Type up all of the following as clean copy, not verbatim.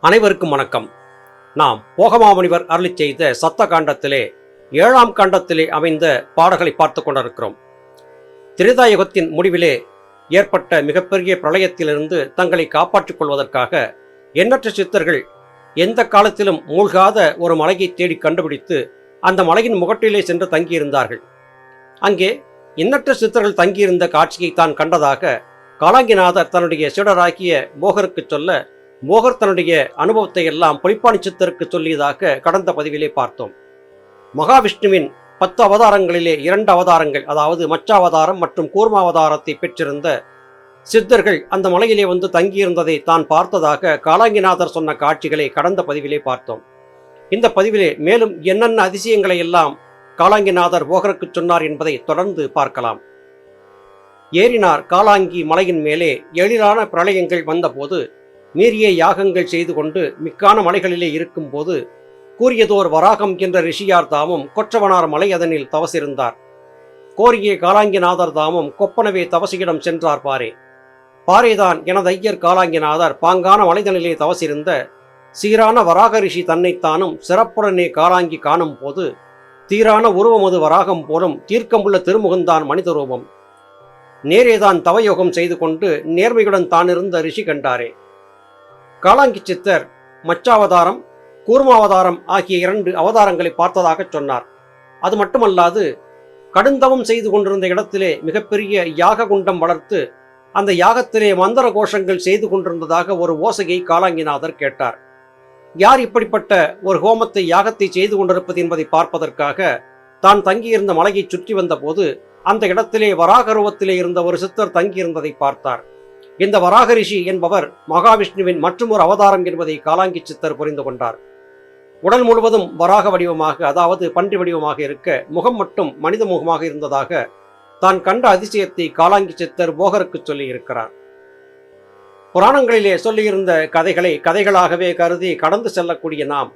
அனைவருக்கும் வணக்கம். நாம் போகமாமுனிவர் அருளிச் செய்த சத்த காண்டத்திலே 7ஆம் காண்டத்திலே அமைந்த பாடல்களை பார்த்து கொண்டிருக்கிறோம். திரேதாயுகத்தின் முடிவிலே ஏற்பட்ட மிகப்பெரிய பிரளயத்திலிருந்து தங்களை காப்பாற்றிக் கொள்வதற்காக எண்ணற்ற சித்தர்கள் எந்த காலத்திலும் மூழ்காத ஒரு மலையை தேடி கண்டுபிடித்து அந்த மலையின் முகட்டிலே சென்று தங்கியிருந்தார்கள். அங்கே எண்ணற்ற சித்தர்கள் தங்கியிருந்த காட்சியை தான் கண்டதாக காலாங்கிநாதர் தன்னுடைய சீடராகிய போகருக்கு சொல்ல, போகர் தன்னுடைய அனுபவத்தை எல்லாம் பொலிப்பாணி சித்தருக்கு சொல்லியதாக கடந்த பதிவிலே பார்த்தோம். மகாவிஷ்ணுவின் 10 அவதாரங்களிலே 2 அவதாரங்கள், அதாவது மச்சாவதாரம் மற்றும் கூர்மாவதாரத்தை பெற்றிருந்த சித்தர்கள் அந்த மலையிலே வந்து தங்கியிருந்ததை தான் பார்த்ததாக காலாங்கிநாதர் சொன்ன காட்சிகளை கடந்த பதிவிலே பார்த்தோம். இந்த பதிவிலே மேலும் என்னென்ன அதிசயங்களை எல்லாம் காலாங்கிநாதர் போகருக்கு சொன்னார் என்பதை தொடர்ந்து பார்க்கலாம். ஏறினார் காலாங்கி மலையின் மேலே எழிலான பிரளயங்கள் வந்தபோது மீறிய யாகங்கள் செய்து கொண்டு மிக்கான மலைகளிலே இருக்கும் போது கூறியதோர் வராகம் என்ற ரிஷியார் தாமும் கொற்றவனார் மலை அதனில் தவசிருந்தார். கோரிய காலாங்கிநாதர் தாமும் கொப்பனவே தவசியிடம் சென்றார் பாரே. பாரேதான் எனது ஐயர் காலாங்கிநாதர் பாங்கான மலைதனிலே தவசிருந்த சீரான வராக ரிஷி தன்னைத்தானும் சிறப்புடனே காலாங்கி காணும் போது தீரான உருவமது வராகம் போலும் தீர்க்கமுள்ள திருமுகந்தான் மனித ரூபம். நேரேதான் தவயோகம் செய்து கொண்டு நேர்மையுடன் தானிருந்த ரிஷி கண்டாரே. காலாங்கி சித்தர் மச்சாவதாரம் கூர்மாவதாரம் ஆகிய 2 அவதாரங்களை பார்த்ததாக சொன்னார். அது மட்டுமல்லாது கடுந்தவம் செய்து கொண்டிருந்த இடத்திலே மிகப்பெரிய யாக குண்டம் வளர்த்து அந்த யாகத்திலே மந்திர கோஷங்கள் செய்து கொண்டிருந்ததாக ஒரு ஓசையை காலாங்கிநாதர் கேட்டார். யார் இப்படிப்பட்ட ஒரு ஹோமத்தை யாகத்தை செய்து கொண்டிருப்பது என்பதை பார்ப்பதற்காக தான் தங்கியிருந்த மலையை சுற்றி வந்த போது அந்த இடத்திலே வராகருவத்திலே இருந்த ஒரு சித்தர் தங்கியிருந்ததை பார்த்தார். இந்த வராக ரிஷி என்பவர் மகாவிஷ்ணுவின் மற்றொரு அவதாரம் என்பதை காலாங்கி சித்தர் புரிந்து கொண்டார். உடல் முழுவதும் வராக வடிவமாக, அதாவது பன்றி வடிவமாக இருக்க முகம் மட்டும் மனித முகமாக இருந்ததாக தான் கண்ட அதிசயத்தை காலாங்கி சித்தர் போகருக்கு சொல்லி இருக்கிறார். புராணங்களிலே சொல்லியிருந்த கதைகளை கதைகளாகவே கருதி கடந்து செல்லக்கூடிய நாம்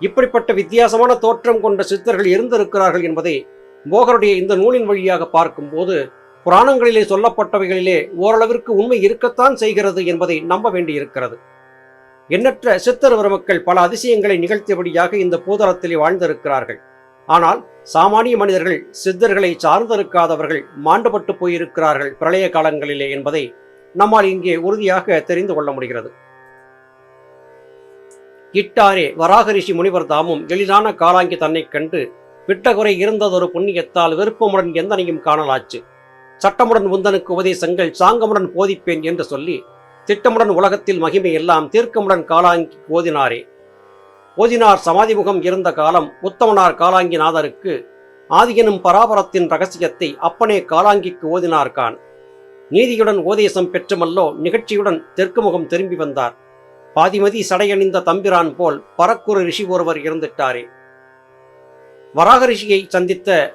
இப்படிப்பட்ட வித்தியாசமான தோற்றம் கொண்ட சித்தர்கள் இருந்திருக்கிறார்கள் என்பதை போகருடைய இந்த நூலின் வழியாக பார்க்கும்போது புராணங்களிலே சொல்லப்பட்டவைகளிலே ஓரளவிற்கு உண்மை இருக்கத்தான் செய்கிறது என்பதை நம்ப வேண்டியிருக்கிறது. எண்ணற்ற சித்தர் பெருமக்கள் பல அதிசயங்களை நிகழ்த்தியபடியாக இந்த பூதளத்திலே வாழ்ந்திருக்கிறார்கள். ஆனால் சாமானிய மனிதர்கள் சித்தர்களை சார்ந்திருக்காதவர்கள் மாண்டுபட்டு போயிருக்கிறார்கள் பிரளய காலங்களிலே என்பதை நம்மால் இங்கே உறுதியாக தெரிந்து கொள்ள முடிகிறது. இட்டாரே வராக ரிஷி முனிவர் தாமும் எளிதான காலாங்கி தன்னை கண்டு விட்டகுறை இருந்ததொரு புண்ணியத்தால் விருப்பமுடன் எந்தனையும் காணலாச்சு. சட்டமுடன் உந்தனுக்கு உபதேசங்கள் சாங்கமுடன் போதிப்பேன் என்று சொல்லி திட்டமுடன் உலகத்தில் மகிமை எல்லாம் தீர்க்கமுடன் காலாங்கி ஓதினாரே. ஓதினார் சமாதிமுகம் இருந்த காலம் உத்தமனார் காலாங்கிநாதருக்கு ஆதியனும் பராபரத்தின் ரகசியத்தை அப்பனே காலாங்கிக்கு ஓதினார் கான். நீதியுடன் உபதேசம் பெற்றுமல்லோ நிகழ்ச்சியுடன் தெற்கு முகம் திரும்பி வந்தார். பாதிமதி சடையணிந்த தம்பிரான் போல் பரக்குறு ரிஷி ஒருவர் இருந்துட்டாரே. வராக ரிஷியை சந்தித்த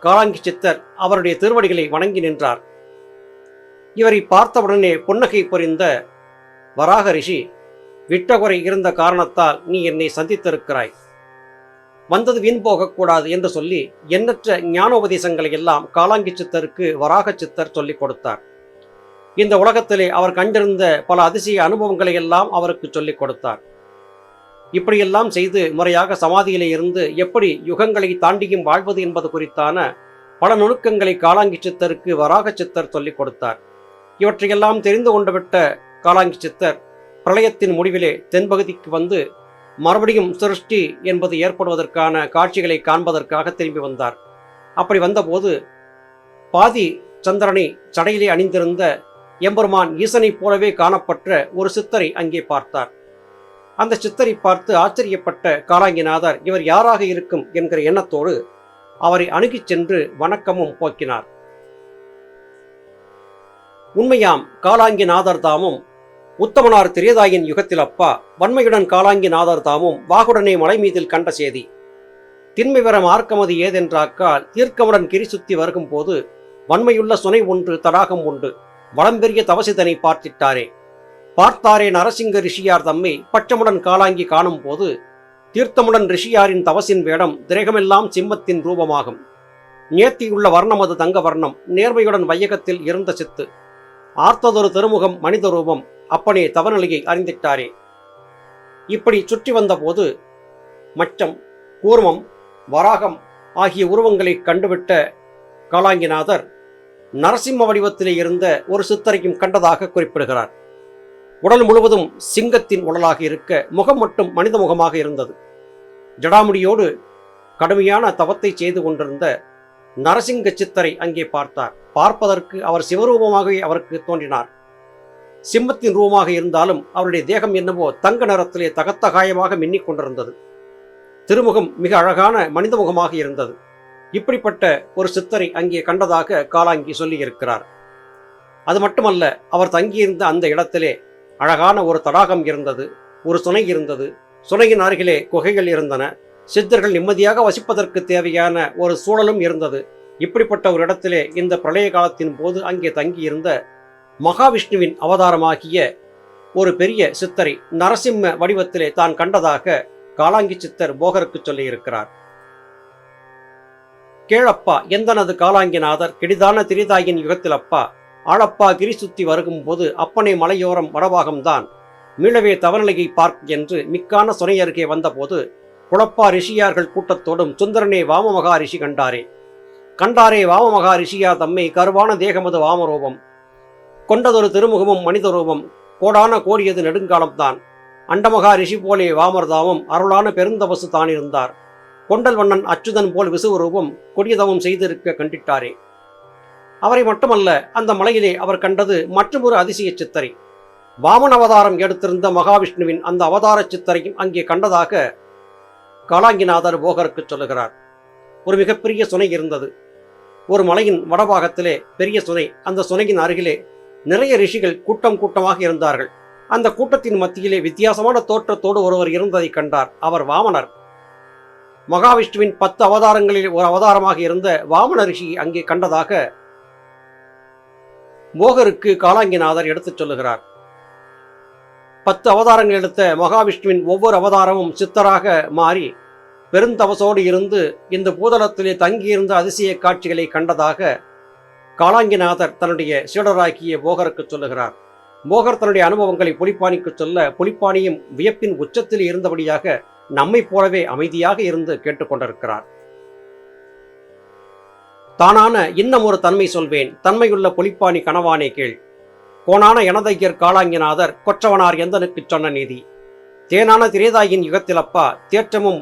காலாங்கி சித்தர் அவருடைய திருவடிகளை வணங்கி நின்றார். இவரை பார்த்தவுடனே புன்னகை புரிந்த வராக ரிஷி, விட்டகுறை இருந்த காரணத்தால் நீ என்னை சந்தித்திருக்கிறாய், வந்தது வீண் போகக்கூடாது என்று சொல்லி எண்ணற்ற ஞானோபதேசங்களை எல்லாம் காலாங்கி சித்தருக்கு வராக சித்தர் சொல்லிக் கொடுத்தார். இந்த உலகத்திலே அவர் கண்டிருந்த பல அதிசய அனுபவங்களை எல்லாம் அவருக்கு சொல்லிக் கொடுத்தார். இப்படியெல்லாம் செய்து முறையாக சமாதியிலே இருந்து எப்படி யுகங்களை தாண்டியும் வாழ்வது என்பது குறித்தான பல நுணுக்கங்களை காலாங்கி சித்தருக்கு வராக சித்தர் சொல்லிக் கொடுத்தார். இவற்றையெல்லாம் தெரிந்து கொண்டுவிட்ட காலாங்கி சித்தர் பிரளயத்தின் முடிவிலே தென்பகுதிக்கு வந்து மறுபடியும் சிருஷ்டி என்பது ஏற்படுவதற்கான காட்சிகளை காண்பதற்காக திரும்பி வந்தார். அப்படி வந்தபோது பாதி சந்திரனை சடையிலே அணிந்திருந்த எம்பெருமான் ஈசனைப் போலவே காணப்பட்ட ஒரு சித்தரை அங்கே பார்த்தார். அந்த சித்தரை பார்த்து ஆச்சரியப்பட்ட காலாங்கிநாதர் இவர் யாராக இருக்கும் என்கிற எண்ணத்தோடு அவரை அணுகிச் சென்று வணக்கமும் போக்கினார். உண்மையாம் காலாங்கிநாதர் தாமும் உத்தமனார் திரேதாயின் யுகத்தில் அப்பா வன்மையுடன் காலாங்கிநாதர் தாமும் வாகுடனே மலை மீதில் கண்ட சேதி. திண்மை வர மார்க்கமது ஏதென்றாக்கால் தீர்க்கமுடன் கிரி சுத்தி வருகும் போது வன்மையுள்ள சுனை ஒன்று தடாகம் உண்டு வளம்பெரிய தவசிதனை பார்த்திட்டாரே. பார்த்தாரே நரசிங்க ரிஷியார் தம்மை பச்சமுடன் காலாங்கி காணும் போது தீர்த்தமுடன் ரிஷியாரின் தவசின் வேடம் திரேகமெல்லாம் சிம்மத்தின் ரூபமாகும். நேர்த்தியுள்ள வர்ணமது தங்க வர்ணம் நேர்மையுடன் வையகத்தில் இருந்த சித்து ஆர்த்ததொரு திருமுகம் மனித ரூபம் அப்பனே தவநிலையை அறிந்திட்டாரே. இப்படி சுற்றி வந்தபோது மச்சம், கூர்மம், வராகம் ஆகிய உருவங்களை கண்டுவிட்ட காலாங்கிநாதர் நரசிம்ம வடிவத்திலே இருந்த ஒரு சித்தரையும் கண்டதாக குறிப்பிடுகிறார். உடல் முழுவதும் சிங்கத்தின் உடலாக இருக்க முகம் மட்டும் மனித முகமாக இருந்தது. ஜடாமுடியோடு கடுமையான தவத்தை செய்து கொண்டிருந்த நரசிங்க சித்தரை அங்கே பார்த்தார். பார்ப்பதற்கு அவர் சிவரூபமாகவே அவருக்கு தோன்றினார். சிம்மத்தின் ரூபமாக இருந்தாலும் அவருடைய தேகம் என்னவோ தங்க நிறத்திலே தகத்தகாயமாக மின்னிக் கொண்டிருந்தது. திருமுகம் மிக அழகான மனித முகமாக இருந்தது. இப்படிப்பட்ட ஒரு சித்தரை அங்கே கண்டதாக காலாங்கி சொல்லியிருக்கிறார். அது மட்டுமல்ல, அவர் தங்கியிருந்த அந்த இடத்திலே அழகான ஒரு தடாகம் இருந்தது, ஒரு சுனை இருந்தது. சுனையின் அருகிலே குகைகள் இருந்தன. சித்தர்கள் நிம்மதியாக வசிப்பதற்கு தேவையான ஒரு சூழலும் இருந்தது. இப்படிப்பட்ட ஒரு இடத்திலே இந்த பிரளய காலத்தின் போது அங்கே தங்கியிருந்த மகாவிஷ்ணுவின் அவதாரமாகிய ஒரு பெரிய சித்தரை நரசிம்ம வடிவத்திலே தான் கண்டதாக காலாங்கி சித்தர் போகருக்கு சொல்லியிருக்கிறார். கேளப்பா எந்தனது காலாங்கிநாதர் கெடிதான திரிதாயின் யுகத்திலப்பா ஆளப்பா கிரி சுத்தி வருகும் போது அப்பனை மலையோரம் வடபாகம்தான் மீளவே தவநிலையை பார்க்க என்று மிக்கான சுனை அருகே வந்தபோது குழப்பா ரிஷியார்கள் கூட்டத்தோடும் சுந்தரனே வாமமகா ரிஷி கண்டாரே வாமமகா ரிஷியா தம்மை கருவான தேகமது வாமரூபம் கொண்டதொரு திருமுகமும் மனித ரூபம் கோடான கோடியது நெடுங்காலம்தான் அண்டமகா ரிஷி போலே வாமர்தாமும் அருளான பெருந்தவசு தானிருந்தார் கொண்டல் வண்ணன் அச்சுதன் போல் விசுவரூபம் கொடியதவம் செய்திருக்க கண்டிட்டாரே. அவரை மட்டுமல்ல, அந்த மலையிலே அவர் கண்டது மற்றொரு அதிசய சித்தரை. வாமன் அவதாரம் எடுத்திருந்த மகாவிஷ்ணுவின் அந்த அவதார சித்தரையும் அங்கே கண்டதாக காலாங்கிநாதர் போகருக்கு சொல்லுகிறார். ஒரு மிகப்பெரிய சுனை இருந்தது. ஒரு மலையின் வடபாகத்திலே பெரிய சுனை. அந்த சுனையின் அருகிலே நிறைய ரிஷிகள் கூட்டம் கூட்டமாக இருந்தார்கள். அந்த கூட்டத்தின் மத்தியிலே வித்தியாசமான தோற்றத்தோடு ஒருவர் இருந்ததை கண்டார். அவர் வாமனர். மகாவிஷ்ணுவின் 10 அவதாரங்களில் ஒரு அவதாரமாக இருந்த வாமன ரிஷி அங்கே கண்டதாக போகருக்கு காலாங்கிநாதர் எடுத்துச் சொல்லுகிறார். 10 அவதாரங்கள் எடுத்த மகாவிஷ்ணுவின் ஒவ்வொரு அவதாரமும் சித்தராக மாறி பெருந்தவசோடு இருந்து இந்த பூதளத்திலே தங்கியிருந்த அதிசய காட்சிகளை கண்டதாக காலாங்கிநாதர் தன்னுடைய சீடராக்கிய போகருக்கு சொல்லுகிறார். போகர் தன்னுடைய அனுபவங்களை புலிப்பாணிக்கு சொல்ல புலிப்பாணியும் வியப்பின் உச்சத்தில் இருந்தபடியாக நம்மை போலவே அமைதியாக இருந்து கேட்டுக்கொண்டிருக்கிறார். தானான இன்னும் ஒரு தன்மை சொல்வேன், தன்மையுள்ள புலிப்பாணி கனவானே கேள். கோணான எனதையர் காலாங்கிநாதர் கொற்றவனார் எந்தனுக்கு சொன்ன நீதி. தேனான திரேதாயின் யுகத்திலப்பா தேற்றமும்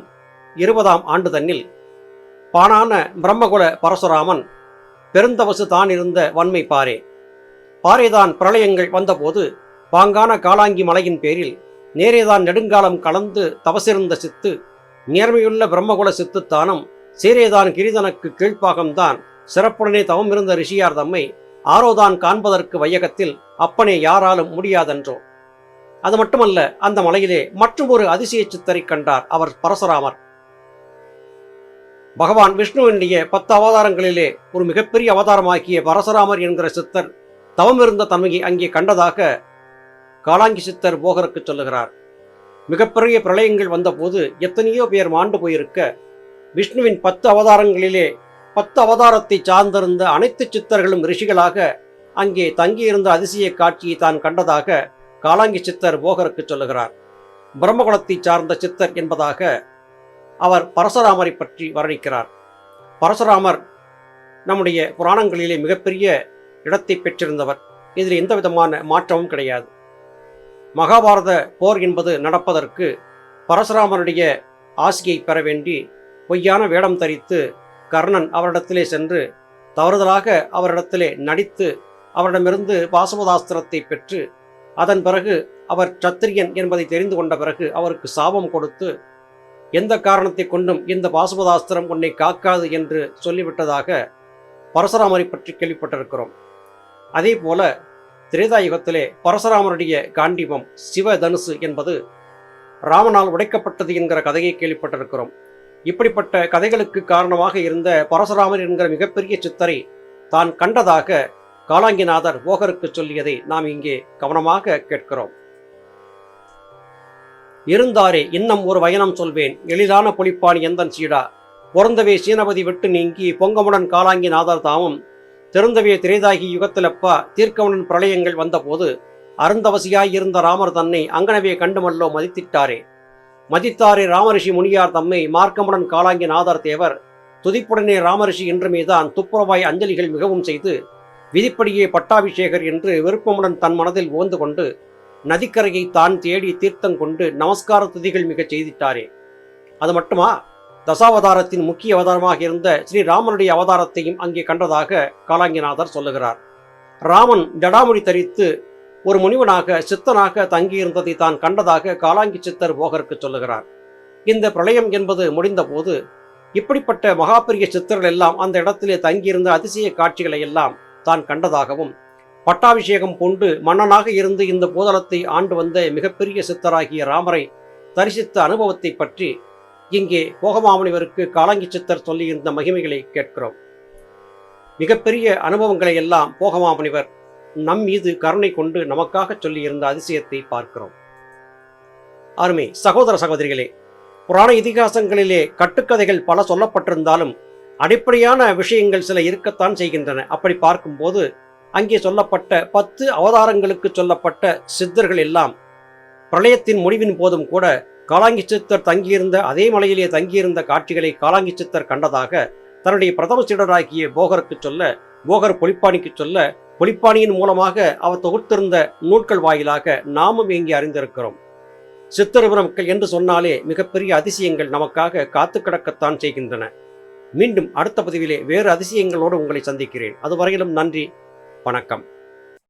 20ஆம் ஆண்டு தன்னில் பானான பிரம்மகுல பரசுராமன் பெருந்தவசு தான் இருந்த வன்மை பாரே. பாரேதான் பிரளயங்கள் வந்தபோது பாங்கான காலாங்கி மலையின் பேரில் நேரேதான் நெடுங்காலம் கலந்து தவசிருந்த சித்து நேர்மையுள்ள பிரம்மகுல சித்துத்தானம் சீரேதான் கிரிதனுக்கு கீழ்ப்பாகம்தான் சிறப்புடனே தவமிருந்த ரிஷியார் தம்மை ஆரோதான் காண்பதற்கு வையகத்தில் அப்பனே யாராலும் முடியாதென்றோ. அது மட்டுமல்ல, அந்த மலையிலே மற்றும் ஒரு அதிசய சித்தரை கண்டார். அவர் பரசுராமர். பகவான் விஷ்ணுவினுடைய 10 அவதாரங்களிலே ஒரு மிகப்பெரிய அவதாரமாக்கிய பரசுராமர் என்கிற சித்தர் தவமிருந்த தன்மையை அங்கே கண்டதாக காலாங்கி சித்தர் போகருக்கு சொல்லுகிறார். மிகப்பெரிய பிரளயங்கள் வந்தபோது எத்தனையோ பேர் மாண்டு போயிருக்க விஷ்ணுவின் 10 அவதாரங்களிலே 10 அவதாரத்தை சார்ந்திருந்த அனைத்து சித்தர்களும் ரிஷிகளாக அங்கே தங்கியிருந்த அதிசய காட்சியை தான் கண்டதாக காலாங்கி சித்தர் போகருக்கு சொல்லுகிறார். பிரம்மகுலத்தை சார்ந்த சித்தர் என்பதாக அவர் பரசுராமரை பற்றி வர்ணிக்கிறார். பரசுராமர் நம்முடைய புராணங்களிலே மிகப்பெரிய இடத்தை பெற்றிருந்தவர். இதில் எந்த விதமான மாற்றமும் கிடையாது. மகாபாரத போர் என்பது நடப்பதற்கு பரசுராமருடைய ஆசியை பெற வேண்டி பொய்யான வேடம் தரித்து கர்ணன் அவரிடத்திலே சென்று தவறுதலாக அவரிடத்திலே நடித்து அவரிடமிருந்து பாசுபதாஸ்திரத்தை பெற்று அதன் பிறகு அவர் சத்திரியன் என்பதை தெரிந்து கொண்ட பிறகு அவருக்கு சாபம் கொடுத்து எந்த காரணத்தை கொண்டும் இந்த பாசுபதாஸ்திரம் உன்னை காக்காது என்று சொல்லிவிட்டதாக பரசுராமரை பற்றி கேள்விப்பட்டிருக்கிறோம். அதே போல திரேதாயுகத்திலே பரசுராமருடைய காண்டீபம் சிவ தனுசு என்பது ராமனால் உடைக்கப்பட்டது என்கிற கதையை கேள்விப்பட்டிருக்கிறோம். இப்படிப்பட்ட கதைகளுக்கு காரணமாக இருந்த பரசுராமர் என்கிற மிகப்பெரிய சித்தரை தான் கண்டதாக காலாங்கிநாதர் போகருக்கு சொல்லியதை நாம் இங்கே கவனமாக கேட்கிறோம். இருந்தாரே இன்னும் ஒரு வயனம் சொல்வேன், எளிதான புலிப்பாணி எந்தன் சீடா பொருந்தவே சீனபதி விட்டு நீங்கி பொங்கமுடன் காலாங்கி நாதர் தாமும் திருந்தவே திரேதாகி யுகத்திலப்பா தீர்க்கவனின் பிரளயங்கள் வந்தபோது அருந்தவசியாயிருந்த ராமர் தன்னை அங்கனவே கண்டுமல்லோ மதித்திட்டாரே. மதித்தாரே ராமரிஷி முனியார் தம்மை மார்க்கமுடன் காலாங்கி நாதர் தேவர் துதிப்புடனே ராமரிஷி என்றுமேதான் துப்புரவாய் அஞ்சலிகள் மிகவும் செய்து விதிப்படியே பட்டாபிஷேகர் என்று விருப்பமுடன் தன் மனதில் ஓந்து கொண்டு நதிக்கரையை தான் தேடி தீர்த்தம் கொண்டு நமஸ்கார துதிகள் மிகச் செய்திட்டாரே. அது மட்டுமா, தசாவதாரத்தின் முக்கிய அவதாரமாக இருந்த ஸ்ரீராமனுடைய அவதாரத்தையும் அங்கே கண்டதாக காலாங்கிநாதர் சொல்லுகிறார். ராமன் ஜடாமுடி தரித்து ஒரு முனிவனாக சித்தனாக தங்கியிருந்ததை தான் கண்டதாக காலாங்கி சித்தர் போகருக்கு சொல்லுகிறார். இந்த பிரளயம் என்பது முடிந்த போது இப்படிப்பட்ட மகாபெரிய சித்தர்கள் எல்லாம் அந்த இடத்திலே தங்கியிருந்த அதிசய காட்சிகளை எல்லாம் தான் கண்டதாகவும், பட்டாபிஷேகம் கொண்டு மன்னனாக இருந்து இந்த பூதலத்தை ஆண்டு வந்த மிகப்பெரிய சித்தராகிய ராமரை தரிசித்த அனுபவத்தை பற்றி இங்கே போகமாமுனிவருக்கு காலாங்கி சித்தர் சொல்லியிருந்த மகிமைகளை கேட்கிறோம். மிகப்பெரிய அனுபவங்களை எல்லாம் போகமாமுனிவர் நம் மீது கருணை கொண்டு நமக்காக சொல்லியிருந்த அதிசயத்தை பார்க்கிறோம். அருமை சகோதர சகோதரிகளே, புராண இதிகாசங்களிலே கட்டுக்கதைகள் பல சொல்லப்பட்டிருந்தாலும் அடிப்படையான விஷயங்கள் சில இருக்கத்தான் செய்கின்றன. அப்படி பார்க்கும்போது அங்கே சொல்லப்பட்ட 10 அவதாரங்களுக்கு சொல்லப்பட்ட சித்தர்கள் எல்லாம் பிரளயத்தின் முடிவின் போதும் கூட காலாங்கி சித்தர் தங்கியிருந்த அதே மலையிலே தங்கியிருந்த காட்சிகளை காலாங்கி சித்தர் கண்டதாக தன்னுடைய பிரதம சீடராகிய போகருக்கு சொல்ல, போகர் பொலிப்பாணிக்கு சொல்ல, பொலிப்பாணியின் மூலமாக அவர் தொகுத்திருந்த நூல்கள் வாயிலாக நாமும் இங்கே அறிந்திருக்கிறோம். சித்தரிபுரமக்கள் என்று சொன்னாலே மிகப்பெரிய அதிசயங்கள் நமக்காக காத்து கிடக்கத்தான் செய்கின்றன. மீண்டும் அடுத்த பதிவிலே வேறு அதிசயங்களோடு உங்களை சந்திக்கிறேன். அதுவரையிலும் நன்றி, வணக்கம்.